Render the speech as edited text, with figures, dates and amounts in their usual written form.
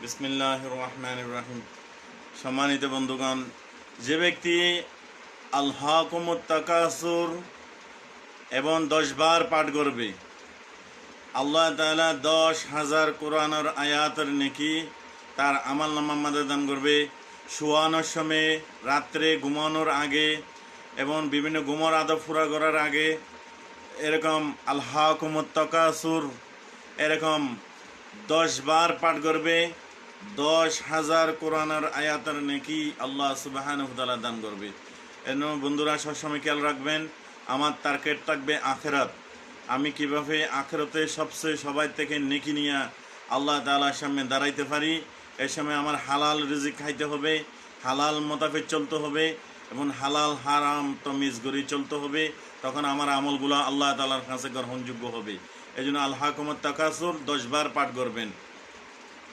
বিসমিল্লাহির রহমানির রহিম। সম্মানিত বন্ধুগণ, যে ব্যক্তি আলহাকুমুত তাকাসুর এবং 10 বার পাঠ করবে, আল্লাহ তাআলা 10,000 কোরআনের আয়াতের নেকি তার আমল নামার মধ্যে দান করবে। শোয়ানোর সময়, রাত্রে ঘুমানোর আগে এবং বিভিন্ন ঘুমোর আদব পুরা করার আগে এরকম আলহাকুমুত তাকাসুর এরকম 10 বার পাঠ করবে, 10,000 কোরআনের আয়াতের নেকি আল্লাহ সুবহানাহু ওয়া তাআলা দান করবে। এজন্য বন্ধুরা সবসময় খেয়াল রাখবেন, আমার টার্গেট থাকবে আখিরাত। আমি কিভাবে আখিরাতে সবচেয়ে সবাই থেকে নেকি নিয়ে আল্লাহ তাআলার সামনে দাঁড়াইতে পারি। এই সময় আমার হালাল রিজিক খাইতে হবে, হালাল মোতাবেক চলতে হবে এবং হালাল হারাম তমিজ করে চলতে হবে। তখন আমার আমলগুলো আল্লাহ তাআলার কাছে গ্রহণযোগ্য হবে। এই জন্য আলহাকুমুত তাকাসুর 10 বার পাঠ করবেন।